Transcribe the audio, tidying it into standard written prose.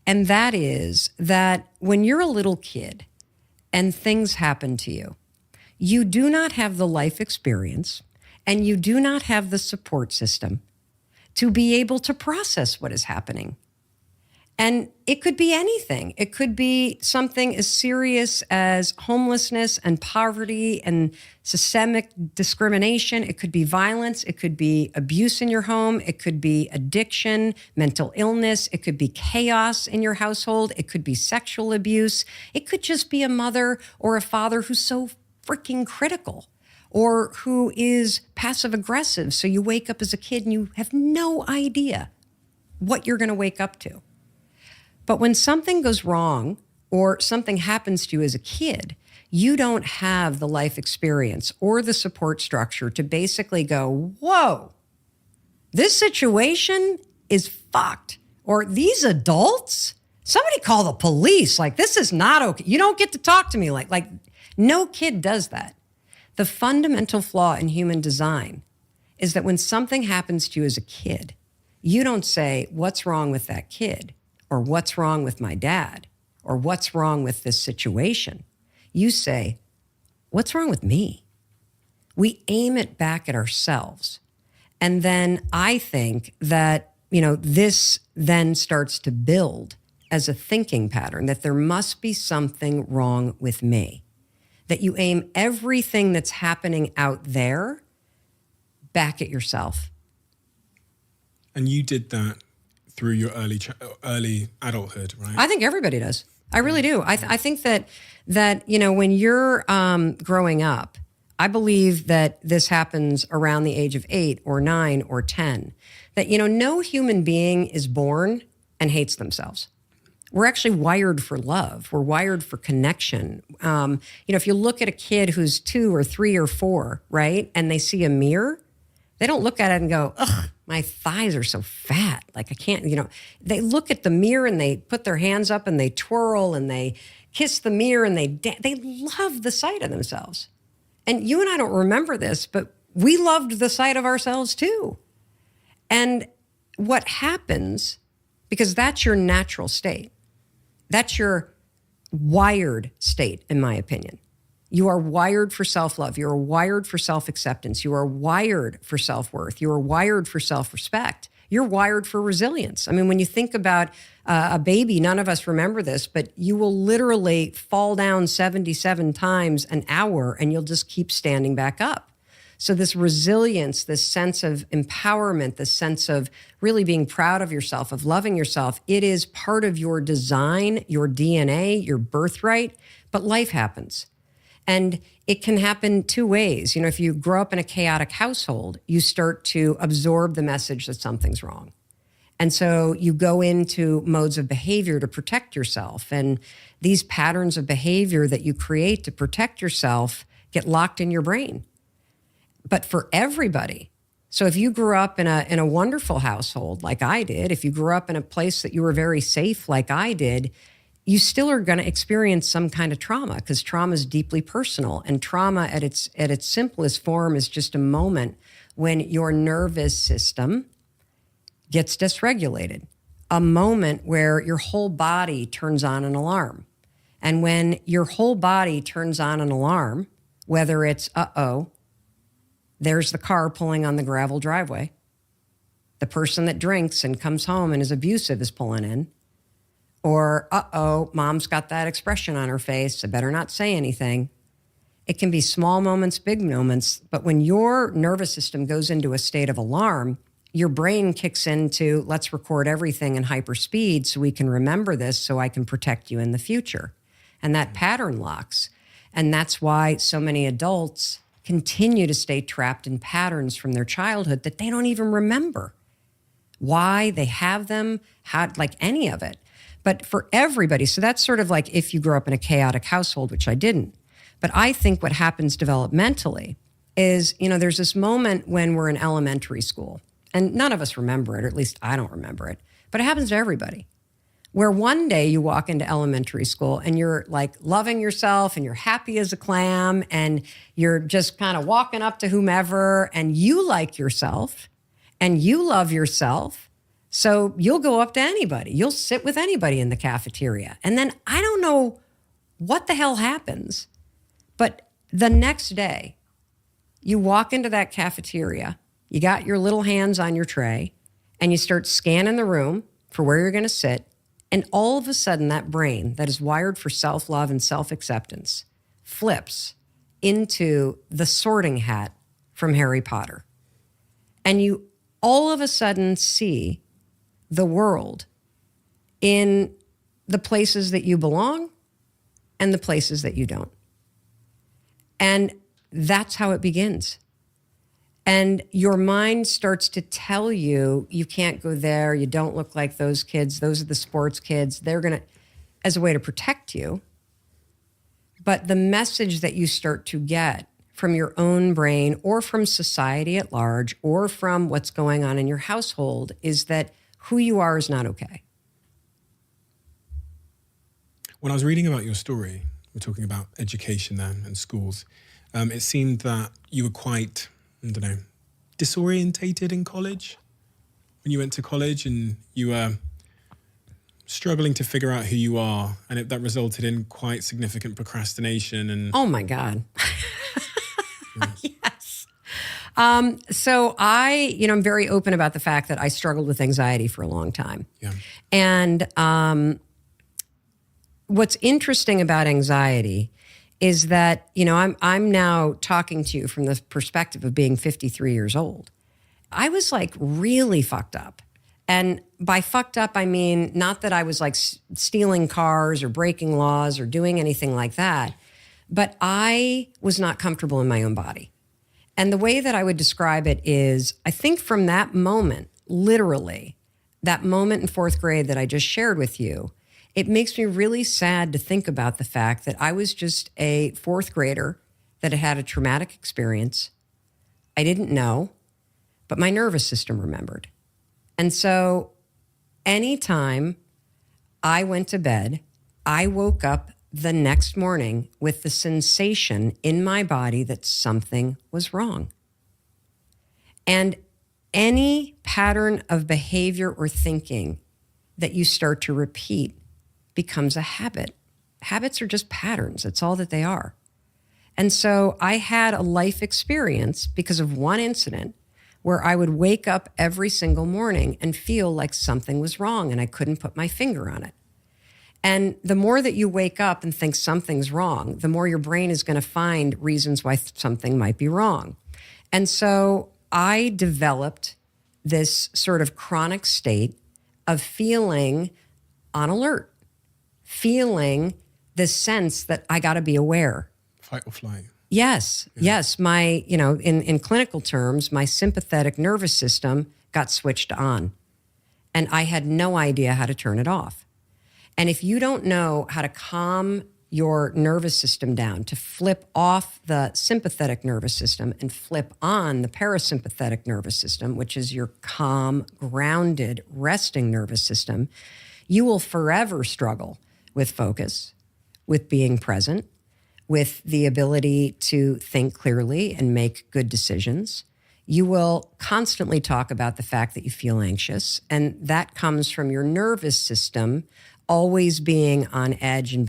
And that is that when you're a little kid and things happen to you, you do not have the life experience and you do not have the support system to be able to process what is happening. And it could be anything. It could be something as serious as homelessness and poverty and systemic discrimination. It could be violence. It could be abuse in your home. It could be addiction, mental illness. It could be chaos in your household. It could be sexual abuse. It could just be a mother or a father who's so freaking critical or who is passive aggressive. So you wake up as a kid and you have no idea what you're going to wake up to. But when something goes wrong or something happens to you as a kid, you don't have the life experience or the support structure to basically go, whoa, this situation is fucked. Or these adults, somebody call the police. Like, this is not okay. You don't get to talk to me like no kid does that. The fundamental flaw in human design is that when something happens to you as a kid, you don't say, what's wrong with that kid? Or what's wrong with my dad? Or what's wrong with this situation? You say, what's wrong with me? We aim it back at ourselves. And then I think that, this then starts to build as a thinking pattern that there must be something wrong with me. That you aim everything that's happening out there back at yourself. And you did that through your early adulthood, right? I think everybody does. I really do. I think that when you're growing up, I believe that this happens around the age of 8 or 9 or 10. That no human being is born and hates themselves. We're actually wired for love. We're wired for connection. If you look at a kid who's 2 or 3 or 4, right, and they see a mirror, they don't look at it and go, ugh, my thighs are so fat. Like I can't, they look at the mirror and they put their hands up and they twirl and they kiss the mirror and they love the sight of themselves. And you and I don't remember this, but we loved the sight of ourselves too. And what happens, because that's your natural state, that's your wired state, in my opinion. You are wired for self-love. You are wired for self-acceptance. You are wired for self-worth. You are wired for self-respect. You're wired for resilience. I mean, when you think about a baby, none of us remember this, but you will literally fall down 77 times an hour and you'll just keep standing back up. So this resilience, this sense of empowerment, this sense of really being proud of yourself, of loving yourself, it is part of your design, your DNA, your birthright, but life happens. And it can happen 2 ways. If you grow up in a chaotic household, you start to absorb the message that something's wrong. And so you go into modes of behavior to protect yourself. And these patterns of behavior that you create to protect yourself get locked in your brain. But for everybody, so if you grew up in a wonderful household like I did, if you grew up in a place that you were very safe like I did, you still are going to experience some kind of trauma because trauma is deeply personal. And trauma at its simplest form is just a moment when your nervous system gets dysregulated, a moment where your whole body turns on an alarm. And when your whole body turns on an alarm, whether it's, there's the car pulling on the gravel driveway, the person that drinks and comes home and is abusive is pulling in, or, mom's got that expression on her face, I better not say anything. It can be small moments, big moments, but when your nervous system goes into a state of alarm, your brain kicks into, let's record everything in hyperspeed so we can remember this so I can protect you in the future. And that pattern locks. And that's why so many adults continue to stay trapped in patterns from their childhood that they don't even remember why they have them, how, like any of it. But for everybody, so that's sort of like if you grew up in a chaotic household, which I didn't. But I think what happens developmentally is, there's this moment when we're in elementary school, and none of us remember it, or at least I don't remember it, but it happens to everybody, where one day you walk into elementary school and you're like loving yourself and you're happy as a clam and you're just kind of walking up to whomever and you like yourself and you love yourself, So you'll go up to anybody. You'll sit with anybody in the cafeteria. And then I don't know what the hell happens, but the next day you walk into that cafeteria, you got your little hands on your tray, and you start scanning the room for where you're going to sit. And all of a sudden, that brain that is wired for self-love and self-acceptance flips into the sorting hat from Harry Potter. And you all of a sudden see the world in the places that you belong and the places that you don't. And that's how it begins. And your mind starts to tell you, you can't go there, you don't look like those kids, those are the sports kids, they're going to, as a way to protect you. But the message that you start to get from your own brain or from society at large or from what's going on in your household is that who you are is not okay. When I was reading about your story, we're talking about education then and schools, it seemed that you were quite, I don't know, disorientated in college. When you went to college and you were struggling to figure out who you are, and that resulted in quite significant procrastination. And oh my God. Yes. So I'm very open about the fact that I struggled with anxiety for a long time. Yeah. And what's interesting about anxiety is that, I'm now talking to you from the perspective of being 53 years old. I was like really fucked up. And by fucked up, I mean, not that I was like stealing cars or breaking laws or doing anything like that, but I was not comfortable in my own body. And the way that I would describe it is, I think from that moment, literally, that moment in fourth grade that I just shared with you, it makes me really sad to think about the fact that I was just a fourth grader that had had a traumatic experience. I didn't know, but my nervous system remembered. And so anytime I went to bed, I woke up the next morning with the sensation in my body that something was wrong. And any pattern of behavior or thinking that you start to repeat becomes a habit. Habits are just patterns. That's all that they are. And so I had a life experience because of one incident where I would wake up every single morning and feel like something was wrong and I couldn't put my finger on it. And the more that you wake up and think something's wrong, the more your brain is going to find reasons why something might be wrong. And so I developed this sort of chronic state of feeling on alert, feeling this sense that I got to be aware. Fight or flight. Yes, yes. My, in clinical terms, my sympathetic nervous system got switched on and I had no idea how to turn it off. And if you don't know how to calm your nervous system down, to flip off the sympathetic nervous system and flip on the parasympathetic nervous system, which is your calm, grounded, resting nervous system, you will forever struggle with focus, with being present, with the ability to think clearly and make good decisions. You will constantly talk about the fact that you feel anxious, and that comes from your nervous system always being on edge and